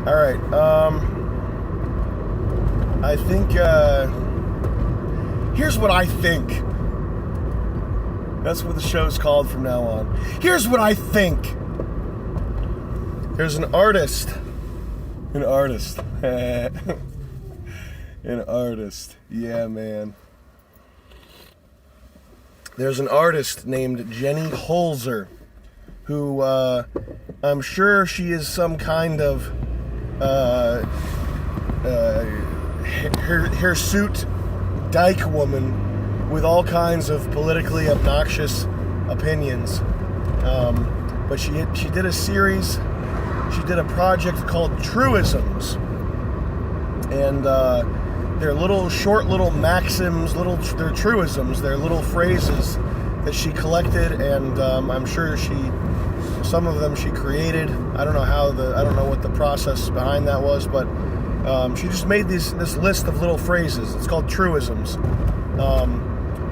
All right. I think. Here's what I think. That's what the show's called from now on. Here's what I think. There's an artist. An artist. Yeah, man. There's an artist named Jenny Holzer, who I'm sure she is some kind of hirsute dyke woman with all kinds of politically obnoxious opinions. But she did a series. She did a project called Truisms, and they're short little maxims, they're truisms, they're little phrases that she collected, and I'm sure some of them she created. I don't know what the process behind that was, but she just made this list of little phrases. It's called Truisms.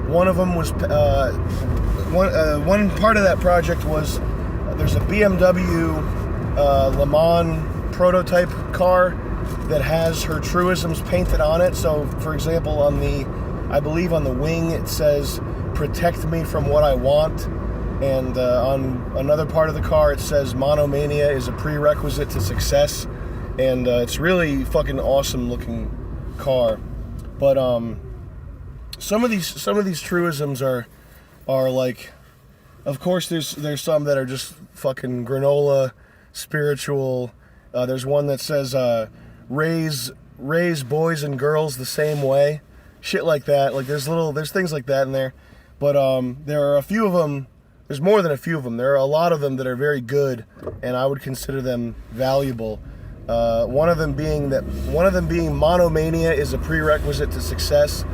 One of them was one part of that project was there's a BMW Le Mans prototype car that has her truisms painted on it. So, for example, I believe on the wing it says, "Protect me from what I want," and on another part of the car it says, "Monomania is a prerequisite to success," and it's really fucking awesome looking car. But some of these truisms are like, of course there's some that are just fucking granola, spiritual. There's one that says, raise boys and girls the same way, shit like that. Like there's things like that in there, but there are a few of them. There's more than a few of them. There are a lot of them that are very good, and I would consider them valuable. One of them being monomania is a prerequisite to success,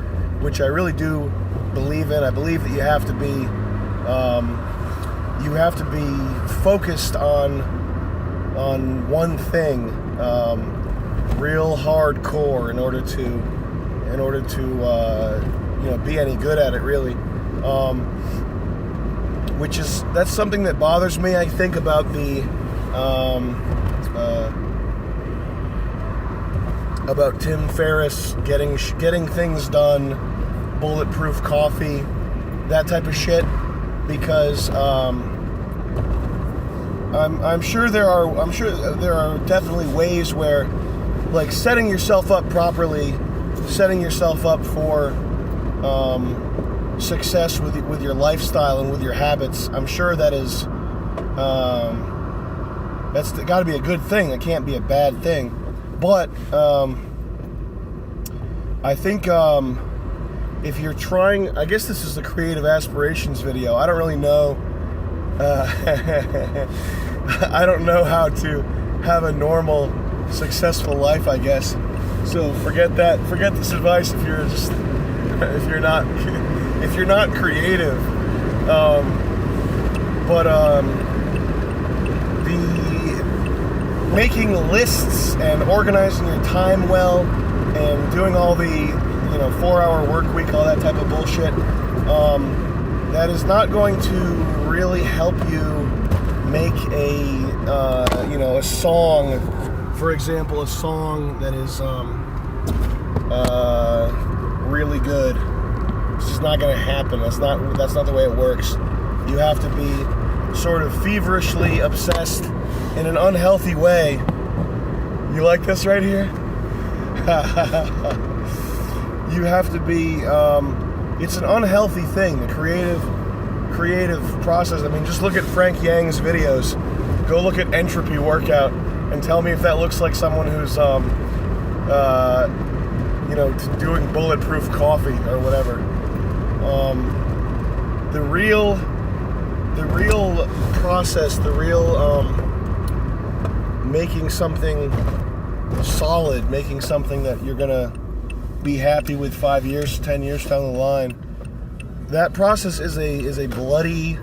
which I really do believe in. I believe that you have to be focused on one thing, real hardcore in order to be any good at it, really. That's something that bothers me, I think, about about Tim Ferriss getting things done, bulletproof coffee, that type of shit, because I'm sure there are definitely ways where, like, setting yourself up properly, setting yourself up for success with your lifestyle and with your habits. I'm sure that's got to be a good thing. It can't be a bad thing. But I think if you're trying, I guess this is the creative aspirations video. I don't really know. I don't know how to have a normal, successful life, I guess. So forget that. Forget this advice if you're not creative. The making lists and organizing your time well and doing all the 4-hour work week, all that type of bullshit, that is not going to really help you make a song. For example, a song that is really good. It's just not going to happen. That's not the way it works. You have to be sort of feverishly obsessed in an unhealthy way. You like this right here? You have to be. It's an unhealthy thing. The creative process. I mean, just look at Frank Yang's videos. Go look at Entropy Workout and tell me if that looks like someone who's doing bulletproof coffee or whatever. The real process, making something solid, making something that you're gonna be happy with 5 years, 10 years down the line. That process is a bloody,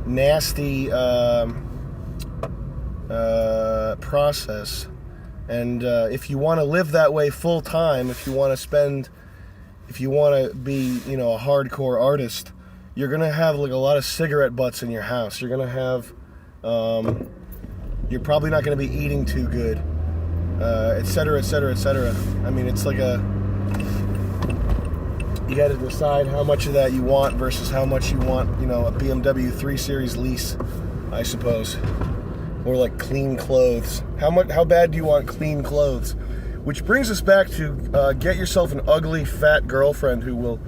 nasty process, and if you want to live that way full time, if you want to be a hardcore artist, you're gonna have like a lot of cigarette butts in your house. You're gonna have you're probably not gonna be eating too good. etc., etc., etc. I mean, it's like you got to decide how much of that you want versus how much you want, a BMW 3 Series lease, I suppose. Or like clean clothes. How bad do you want clean clothes? Which brings us back to get yourself an ugly, fat girlfriend who will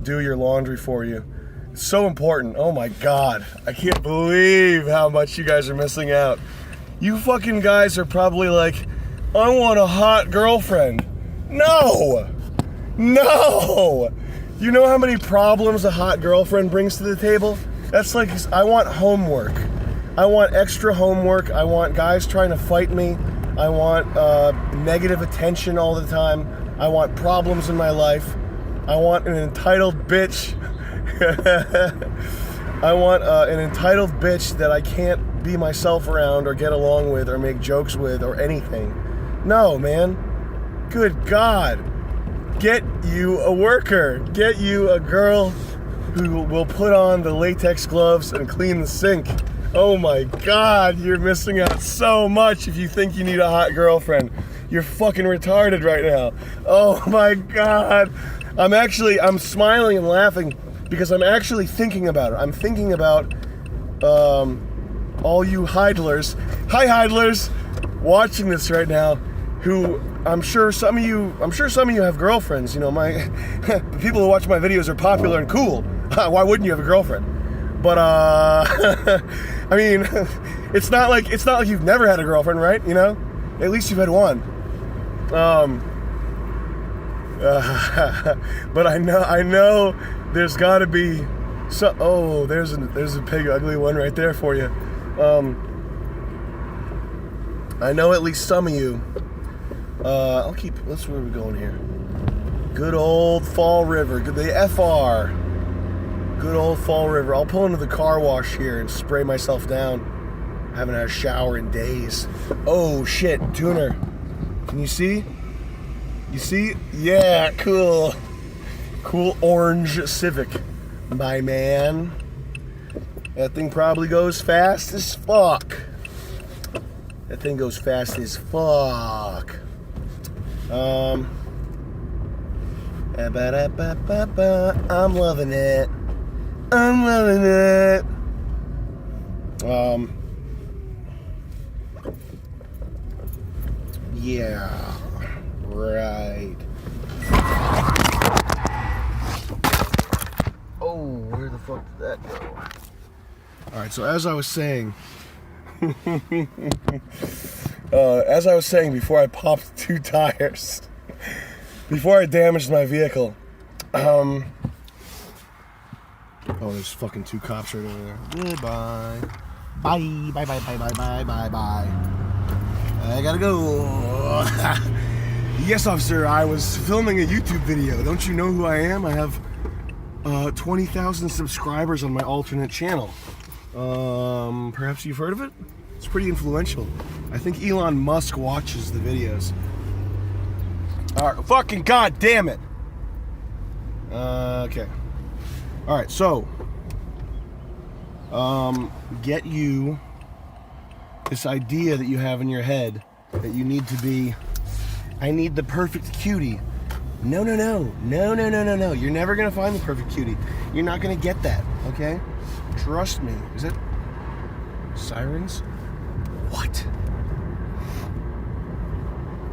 do your laundry for you. It's so important. Oh my God. I can't believe how much you guys are missing out. You fucking guys are probably like, I want a hot girlfriend. No! You know how many problems a hot girlfriend brings to the table? That's like, I want homework. I want extra homework. I want guys trying to fight me. I want negative attention all the time. I want problems in my life. I want an entitled bitch. I want an entitled bitch that I can't be myself around or get along with or make jokes with or anything. No, man. Good God. Get you a worker. Get you a girl who will put on the latex gloves and clean the sink. Oh my God, you're missing out so much if you think you need a hot girlfriend. You're fucking retarded right now. Oh my God. I'm smiling and laughing because I'm actually thinking about it. I'm thinking about all you Hydlers. Hi Hydlers, watching this right now, who I'm sure some of you have girlfriends. The people who watch my videos are popular and cool. Why wouldn't you have a girlfriend? But I mean, it's not like you've never had a girlfriend, right? At least you've had one. But I know there's got to be some. Oh, there's a big ugly one right there for you. I know at least some of you. Let's where are we going here? Good old Fall River. The FR. Good old Fall River. I'll pull into the car wash here and spray myself down. Haven't had a shower in days. Oh shit, tuner. Can you see? You see? Yeah, cool. Cool orange Civic, my man. That thing probably goes fast as fuck. That thing goes fast as fuck. I'm loving it. I'm loving it. Yeah, right. Oh, where the fuck did that go? Alright, so as I was saying, before I popped 2 tires, before I damaged my vehicle, oh, there's fucking 2 cops right over there. Goodbye. Bye. I gotta go. Yes, officer, I was filming a YouTube video. Don't you know who I am? I have 20,000 subscribers on my alternate channel. Perhaps you've heard of it? It's pretty influential. I think Elon Musk watches the videos. Alright, fucking god damn it. Okay. Alright, so get you this idea that you have in your head that you need to be, I need the perfect cutie. No. You're never gonna find the perfect cutie. You're not gonna get that, okay? Trust me. Is it sirens? What?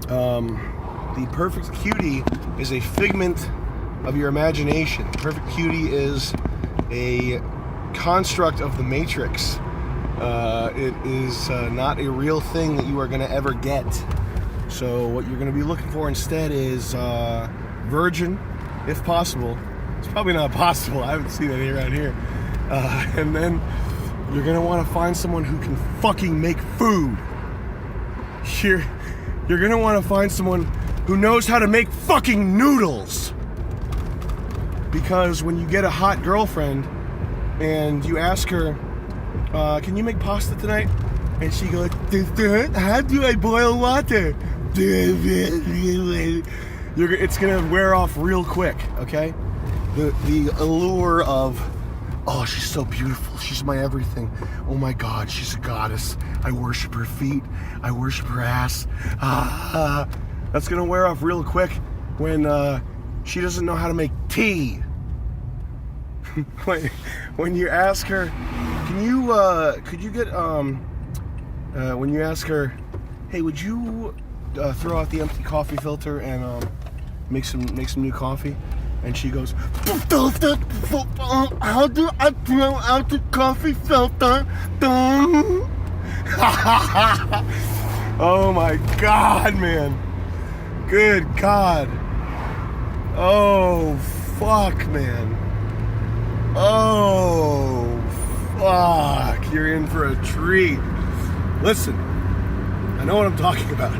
The perfect cutie is a figment of your imagination. The perfect cutie is a construct of the Matrix. It is not a real thing that you are going to ever get. So what you're going to be looking for instead is virgin, if possible. It's probably not possible. I haven't seen it around here. And then you're going to want to find someone who can fucking make food. You're going to want to find someone who knows how to make fucking noodles. Because when you get a hot girlfriend and you ask her, can you make pasta tonight? And she goes, how do I boil water? It's going to wear off real quick, okay? The allure of Oh, she's so beautiful. She's my everything. Oh my God, she's a goddess. I worship her feet. I worship her ass. That's gonna wear off real quick when she doesn't know how to make tea. When you ask her, could you get, when you ask her, hey, would you throw out the empty coffee filter and make some new coffee? And she goes, how do I throw out the coffee filter? Oh my God, man. Good God. Oh, fuck, man. Oh, fuck. You're in for a treat. Listen, I know what I'm talking about.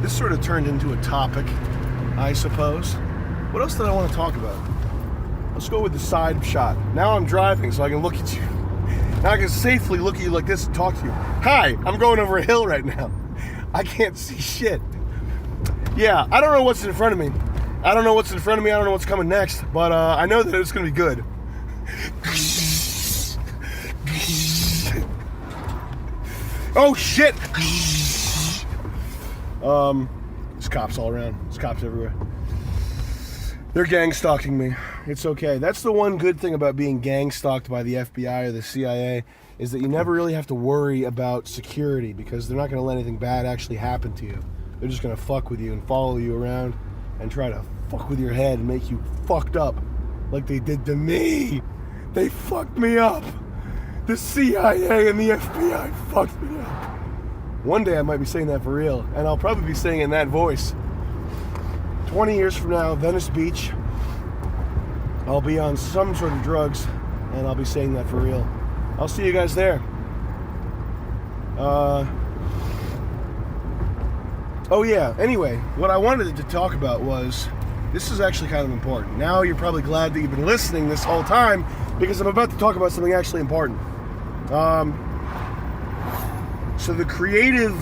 This sort of turned into a topic, I suppose. What else did I want to talk about? Let's go with the side shot. Now I'm driving, so I can look at you. Now I can safely look at you like this and talk to you. Hi, I'm going over a hill right now. I can't see shit. Yeah, I don't know what's in front of me. I don't know what's coming next, but I know that it's going to be good. Oh, shit! There's cops all around. There's cops everywhere. They're gang stalking me. It's okay. That's the one good thing about being gang stalked by the FBI or the CIA, is that you never really have to worry about security, because they're not going to let anything bad actually happen to you. They're just going to fuck with you and follow you around and try to fuck with your head and make you fucked up like they did to me. They fucked me up. The CIA and the FBI fucked me up. One day I might be saying that for real, and I'll probably be saying it in that voice. 20 years from now, Venice Beach, I'll be on some sort of drugs, and I'll be saying that for real. I'll see you guys there. Oh yeah, anyway, what I wanted to talk about was, this is actually kind of important. Now you're probably glad that you've been listening this whole time, because I'm about to talk about something actually important. So the creative,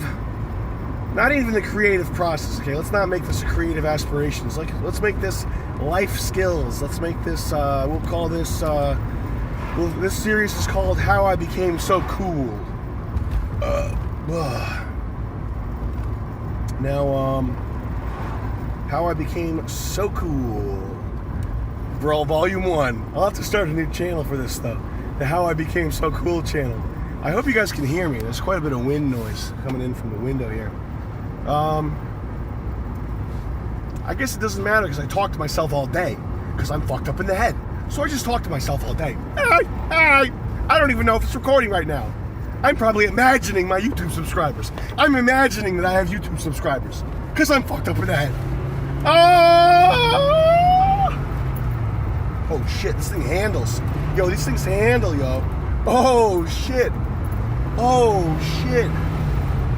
not even the creative process, okay? Let's not make this creative aspirations. Let's make this life skills. Let's make this, we'll call this, this series is called How I Became So Cool. Now, How I Became So Cool. Volume 1. I'll have to start a new channel for this, though. The How I Became So Cool channel. I hope you guys can hear me. There's quite a bit of wind noise coming in from the window here. I guess it doesn't matter because I talk to myself all day because I'm fucked up in the head. So I just talk to myself all day. I don't even know if it's recording right now. I'm probably imagining my YouTube subscribers. I'm imagining that I have YouTube subscribers because I'm fucked up in the head. Oh shit, this thing handles. Yo, these things handle, yo. Oh shit. Oh shit.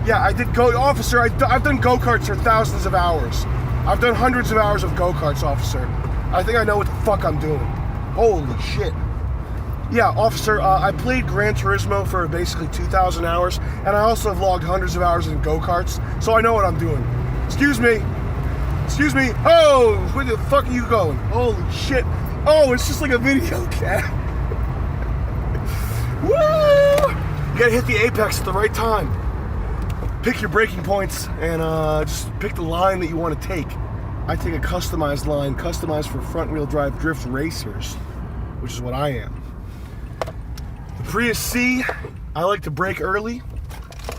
Yeah, I did officer, I've done go-karts for thousands of hours. I've done hundreds of hours of go-karts, officer. I think I know what the fuck I'm doing. Holy shit. Yeah, officer, I played Gran Turismo for basically 2,000 hours, and I also have logged hundreds of hours in go-karts, so I know what I'm doing. Excuse me. Excuse me. Oh, where the fuck are you going? Holy shit. Oh, it's just like a video cat. Woo! You gotta hit the apex at the right time. Pick your braking points and just pick the line that you want to take. I take a customized line, customized for front-wheel drive drift racers, which is what I am. The Prius C, I like to brake early,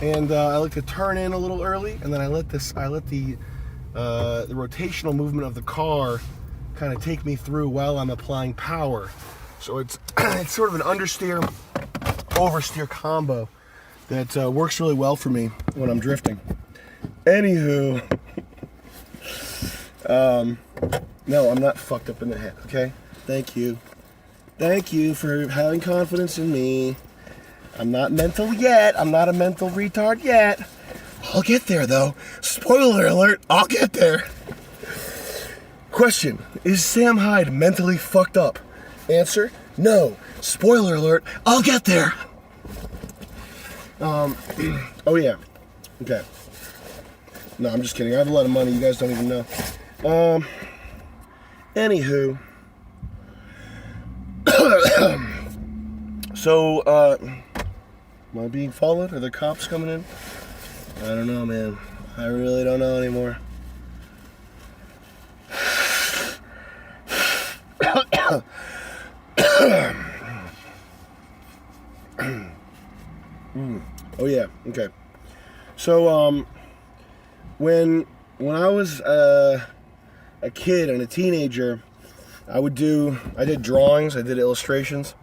and I like to turn in a little early, and then I let the rotational movement of the car kind of take me through while I'm applying power. So it's it's sort of an understeer, oversteer combo that works really well for me when I'm drifting. Anywho, no, I'm not fucked up in the head, okay? Thank you. Thank you for having confidence in me. I'm not mental yet. I'm not a mental retard yet. I'll get there, though. Spoiler alert, I'll get there. Question, is Sam Hyde mentally fucked up? Answer, no. Spoiler alert, I'll get there. Oh yeah, okay. No, I'm just kidding. I have a lot of money. You guys don't even know. Anywho, so, am I being followed? Are the cops coming in? I don't know, man. I really don't know anymore. Oh yeah, okay. So when I was a kid and a teenager, I did drawings, I did illustrations,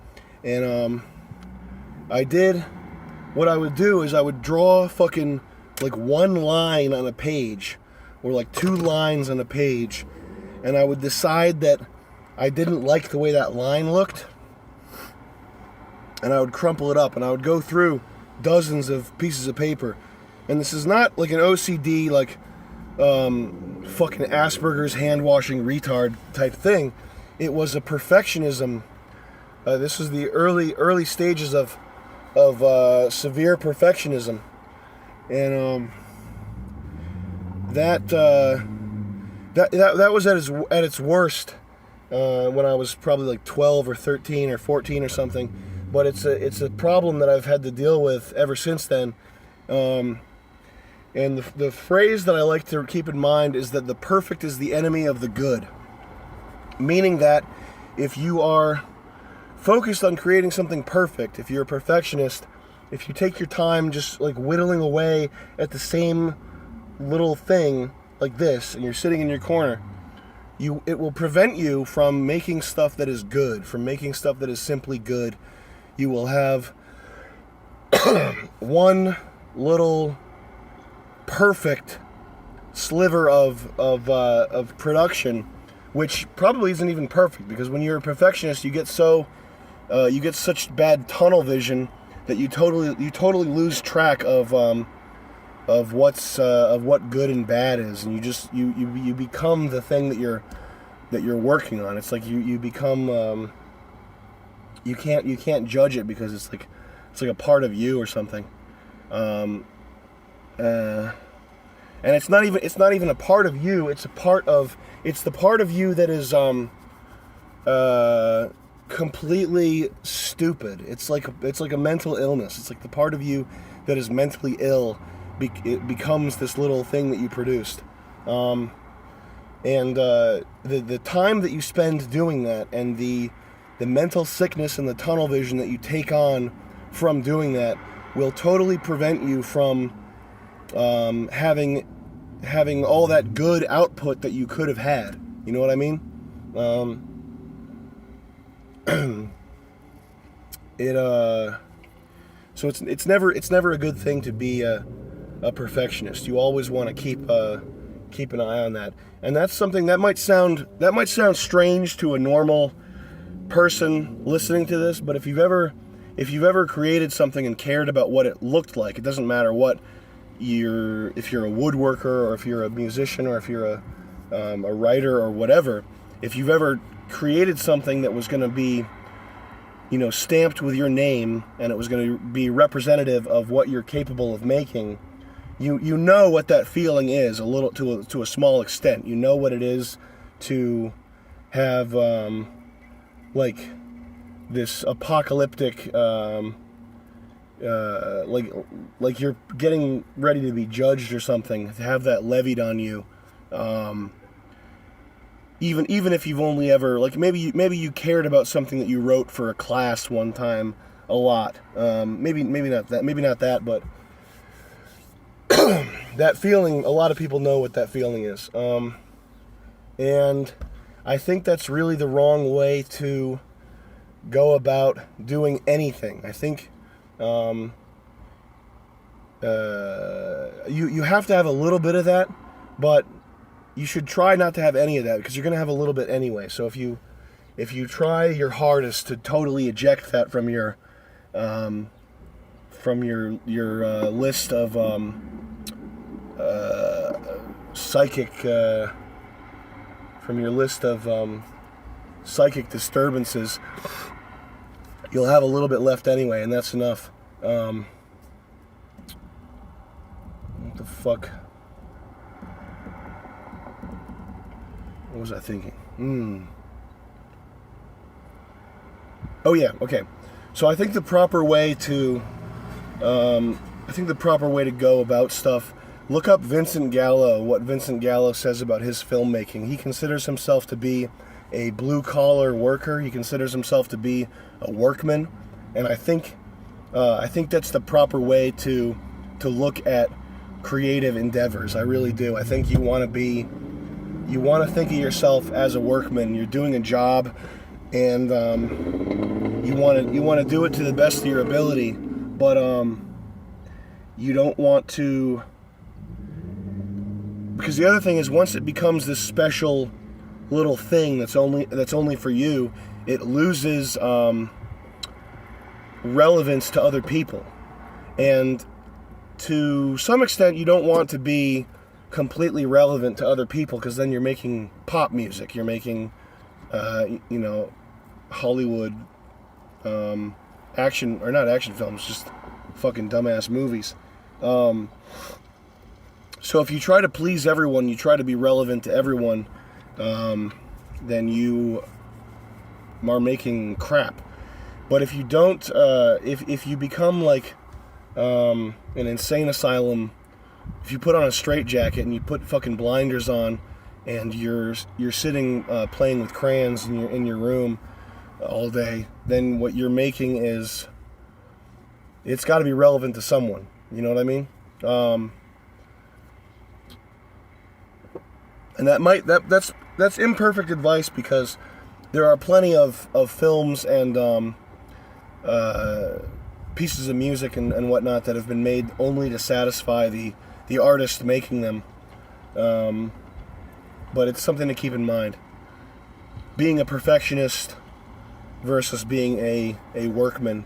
and what I would do is I would draw fucking like one line on a page, or like two lines on a page, and I would decide that I didn't like the way that line looked, and I would crumple it up, and I would go through dozens of pieces of paper. And this is not like an OCD, like fucking Asperger's hand-washing retard type thing. It was a perfectionism. This was the early stages of severe perfectionism, and that was at its worst when I was probably like 12 or 13 or 14 or something. But it's a problem that I've had to deal with ever since then. And the phrase that I like to keep in mind is that the perfect is the enemy of the good. Meaning that if you are focused on creating something perfect, if you're a perfectionist, if you take your time just like whittling away at the same little thing like this, and you're sitting in your corner, it will prevent you from making stuff that is good, from making stuff that is simply good. You will have one little perfect sliver of production, which probably isn't even perfect, because when you're a perfectionist, you get such bad tunnel vision that you totally lose track of what good and bad is, and you become the thing that you're working on. It's like you become you can't judge it, because it's like a part of you or something. And it's not even a part of you. It's the part of you that is completely stupid. It's like a mental illness. It's like the part of you that is mentally ill. It becomes this little thing that you produced. And the time that you spend doing that, and the mental sickness and the tunnel vision that you take on from doing that, will totally prevent you from having all that good output that you could have had. You know what I mean? So it's never a good thing to be a perfectionist. You always want to keep an eye on that, and that's something that might sound strange to a normal person listening to this. But if you've ever created something and cared about what it looked like, it doesn't matter if you're a woodworker, or if you're a musician, or if you're a writer or whatever. If you've ever created something that was going to be, stamped with your name, and it was going to be representative of what you're capable of making, you know what that feeling is, a little to a small extent. You know what it is to have like this apocalyptic like you're getting ready to be judged or something, to have that levied on you. Even if you've only ever, like, maybe you cared about something that you wrote for a class one time a lot. Maybe not that, but that feeling, a lot of people know what that feeling is. And I think that's really the wrong way to go about doing anything. I think you have to have a little bit of that, but you should try not to have any of that, because you're going to have a little bit anyway. So if you try your hardest to totally eject that from your list of psychic psychic disturbances, you'll have a little bit left anyway, and that's enough. What the fuck? What was I thinking? Oh yeah, okay. So I think the proper way to, go about stuff. Look up Vincent Gallo. What Vincent Gallo says about his filmmaking. He considers himself to be a blue collar worker. He considers himself to be a workman, and I think that's the proper way to look at creative endeavors. I really do. I think you want to think of yourself as a workman. You're doing a job, and you want to do it to the best of your ability, but you don't want to, because the other thing is, once it becomes this special little thing that's only for you, it loses relevance to other people. And to some extent, you don't want to be completely relevant to other people, because then you're making pop music, you're making Hollywood action, or not action films, just fucking dumbass movies. So if you try to please everyone, you try to be relevant to everyone, then you are making crap. But if you don't, if you become like an insane asylum, if you put on a straitjacket and you put fucking blinders on, and you're sitting playing with crayons in your room all day, then what you're making is, it's got to be relevant to someone. You know what I mean? And that's imperfect advice, because there are plenty of films and pieces of music and whatnot that have been made only to satisfy the artist making them. But it's something to keep in mind. Being a perfectionist versus being a workman.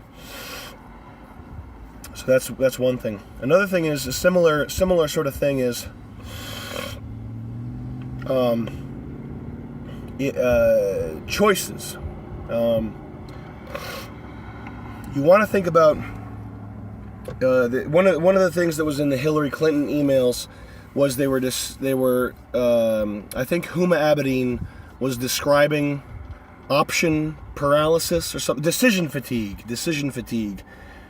So that's one thing. Another thing is a similar sort of thing is choices. You want to think about one of the things that was in the Hillary Clinton emails was they were I think Huma Abedin was describing option paralysis or something, decision fatigue.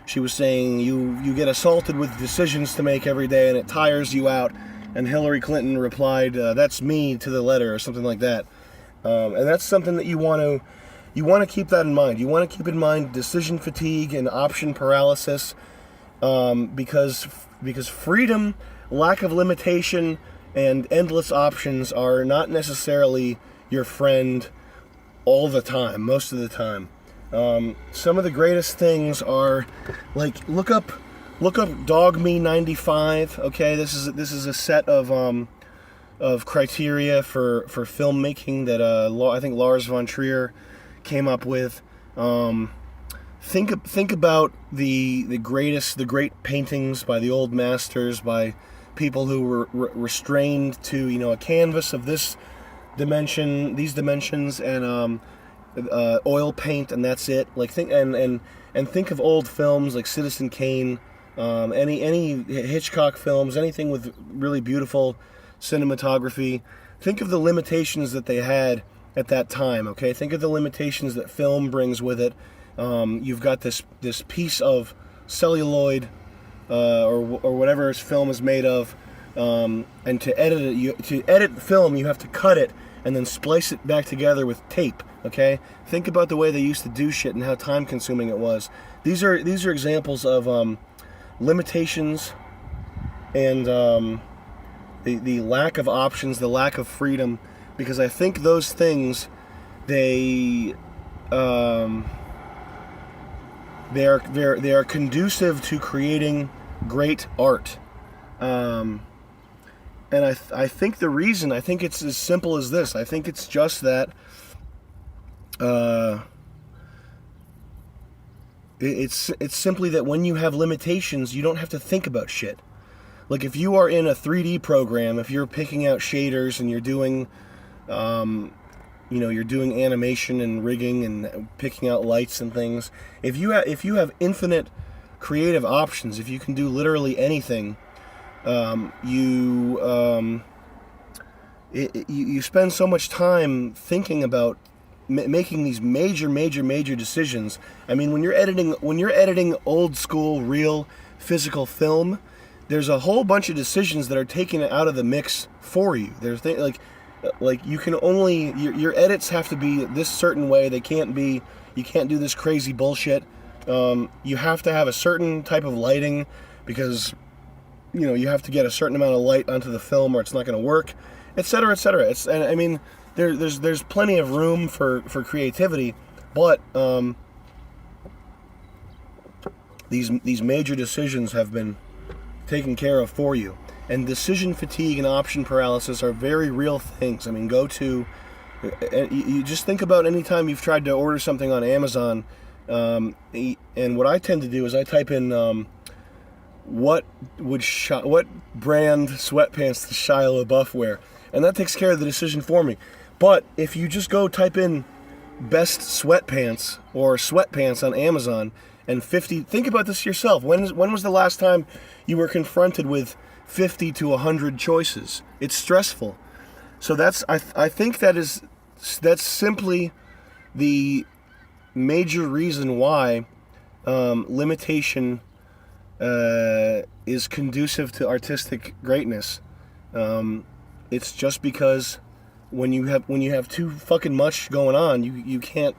She was saying you get assaulted with decisions to make every day and it tires you out. And Hillary Clinton replied, "That's me to the letter," or something like that. And that's something that you want to keep that in mind. You want to keep in mind decision fatigue and option paralysis, because freedom, lack of limitation, and endless options are not necessarily your friend all the time, most of the time. Some of the greatest things are, like, look up Dog Me 95. Okay, this is a set of criteria for filmmaking that I think Lars von Trier came up with. Think about the great paintings by the old masters, by people who were restrained to a canvas of these dimensions, and oil paint, and that's it. Like think of old films like Citizen Kane, any Hitchcock films, anything with really beautiful cinematography. Think of the limitations that they had at that time. Okay, think of the limitations that film brings with it. You've got this piece of celluloid or whatever film is made of, and to edit film, you have to cut it and then splice it back together with tape. Okay, think about the way they used to do shit and how time consuming it was. These are examples of limitations and the lack of options, the lack of freedom, because I think those things they are conducive to creating great art. And I think the reason, I think it's as simple as this. I think it's just that it's simply that when you have limitations, you don't have to think about shit. Like if you are in a 3D program, if you're picking out shaders and you're doing, you're doing animation and rigging and picking out lights and things. If you have infinite creative options, if you can do literally anything, you you spend so much time thinking about making these major decisions. I mean, when you're editing old school, real, physical film, there's a whole bunch of decisions that are taken out of the mix for you. There's like you can only your edits have to be this certain way. You can't do this crazy bullshit. You have to have a certain type of lighting because you have to get a certain amount of light onto the film or it's not going to work, etc., etc. And I mean, there's plenty of room for creativity, but these major decisions have been taken care of for you. And decision fatigue and option paralysis are very real things. I mean, you just think about any time you've tried to order something on Amazon, and what I tend to do is I type in what brand sweatpants does Shia LaBeouf wear, and that takes care of the decision for me. But if you just go type in best sweatpants or sweatpants on Amazon and think about this yourself. When was the last time you were confronted with 50 to 100 choices? It's stressful. So I think that's simply the major reason why limitation is conducive to artistic greatness. It's just because when you have too fucking much going on, you can't.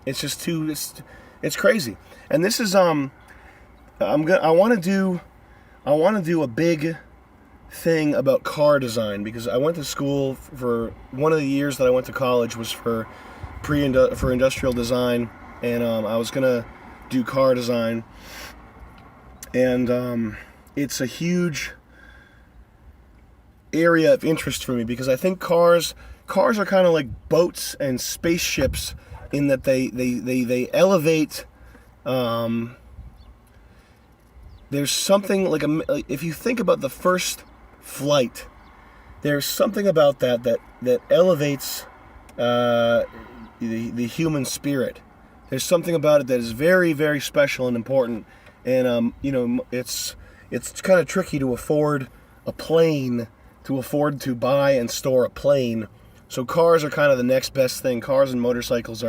It's just too. It's crazy. And this is I want to do a big thing about car design, because I went to school for one of the years that I went to college was for industrial design, and I was gonna do car design, and it's a huge area of interest for me because I think cars are kind of like boats and spaceships in that they elevate. There's something like if you think about the first flight, there's something about that elevates the human spirit. There's something about it that is very, very special and important, and it's kind of tricky to afford to buy and store a plane. So cars are kind of the next best thing. Cars and motorcycles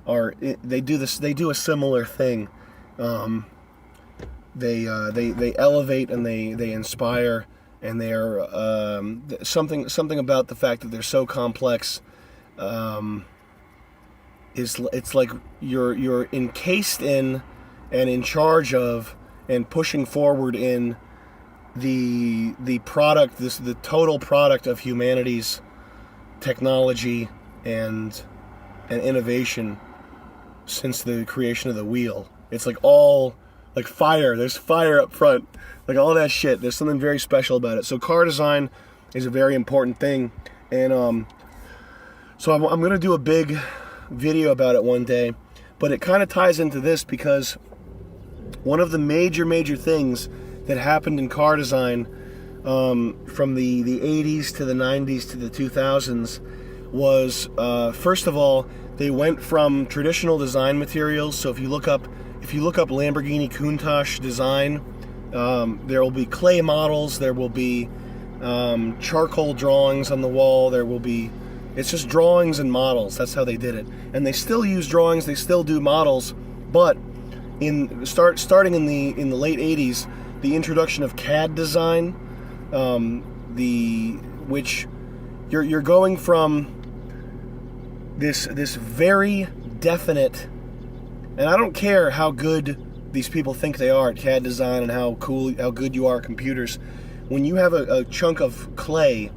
they do a similar thing. They elevate and they inspire, and they are something about the fact that they're so complex. It's like you're encased in and in charge of and pushing forward in the product, the total product of humanity's technology and innovation since the creation of the wheel. It's like all like fire. There's fire up front, like all that shit. There's something very special about it. So car design is a very important thing, and so I'm gonna do a big video about it one day. But it kind of ties into this because one of the major things that happened in car design from the 80s to the 90s to the 2000s was first of all, they went from traditional design materials. So if you look up Lamborghini Countach design, there will be clay models, there will be charcoal drawings on the wall, it's just drawings and models. That's how they did it. And they still use drawings, they still do models, but starting in the late 80s, the introduction of CAD design, which you're going from this very definite, and I don't care how good these people think they are at CAD design and how good you are at computers. When you have a chunk of clay,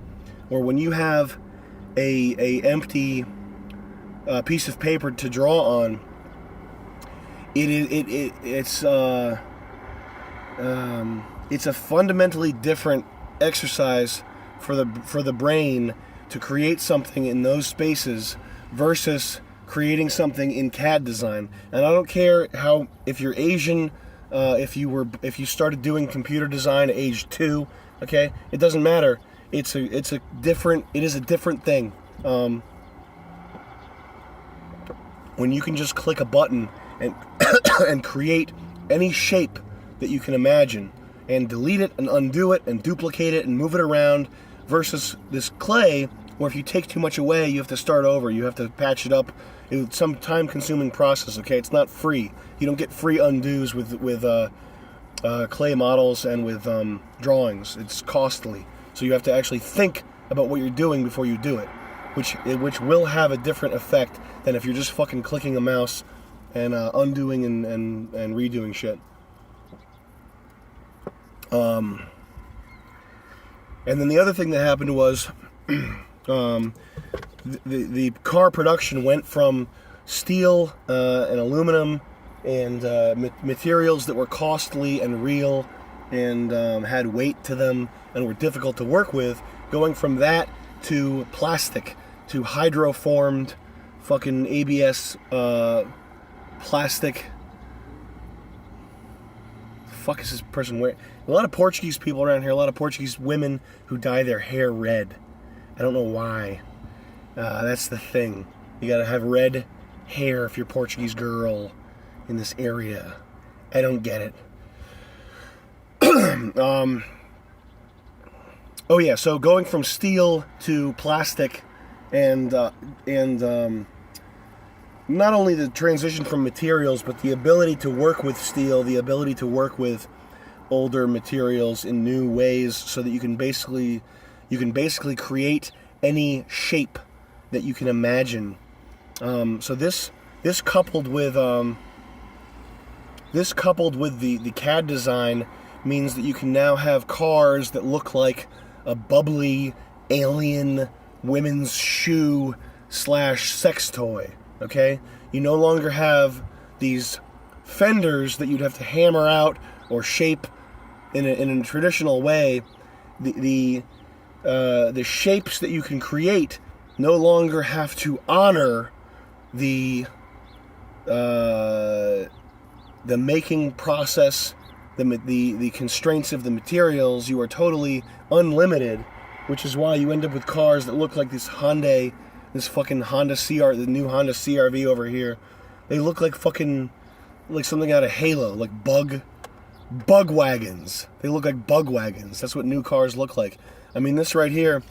or when you have a empty piece of paper to draw on, it's a fundamentally different exercise for the brain to create something in those spaces versus creating something in CAD design. And I don't care if you're Asian, if you started doing computer design at age 2, okay, it doesn't matter. It is a different thing. When you can just click a button and and create any shape that you can imagine, and delete it and undo it and duplicate it and move it around, versus this clay Or if you take too much away, you have to start over. You have to patch it up. It's some time-consuming process. Okay, it's not free. You don't get free undos with clay models and with drawings. It's costly. So you have to actually think about what you're doing before you do it, which will have a different effect than if you're just fucking clicking a mouse and undoing and redoing shit. And then the other thing that happened was the car production went from steel and aluminum and materials that were costly and real and had weight to them and were difficult to work with, going from that to plastic, to hydroformed fucking ABS plastic. The fuck is this person wearing? A lot of Portuguese people around here, a lot of Portuguese women who dye their hair red. I don't know why. That's the thing. You gotta have red hair if you're a Portuguese girl in this area. I don't get it. Oh yeah, so going from steel to plastic and not only the transition from materials, but the ability to work with steel, the ability to work with older materials in new ways, so that you can basically create any shape that you can imagine. So this coupled with the CAD design means that you can now have cars that look like a bubbly alien women's shoe / sex toy. Okay, you no longer have these fenders that you'd have to hammer out or shape in a traditional way. The shapes that you can create no longer have to honor the making process, the constraints of the materials. You are totally unlimited, which is why you end up with cars that look like this fucking Honda CR, the new Honda CR-V over here. They look like fucking, like something out of Halo, like bug wagons. They look like bug wagons. That's what new cars look like. I mean, this right here,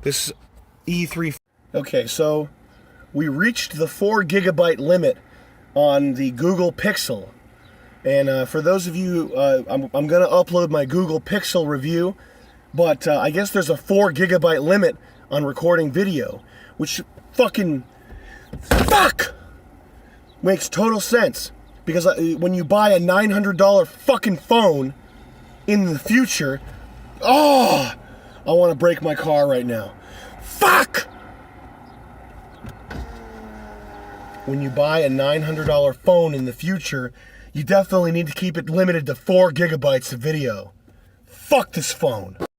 this E3. Okay, so we reached the 4 gigabyte limit on the Google Pixel. And for those of you, I'm going to upload my Google Pixel review, but I guess there's a 4 gigabyte limit on recording video, which fucking makes total sense. Because when you buy a $900 fucking phone in the future, I want to break my car right now. Fuck! When you buy a $900 phone in the future, you definitely need to keep it limited to 4 gigabytes of video. Fuck this phone.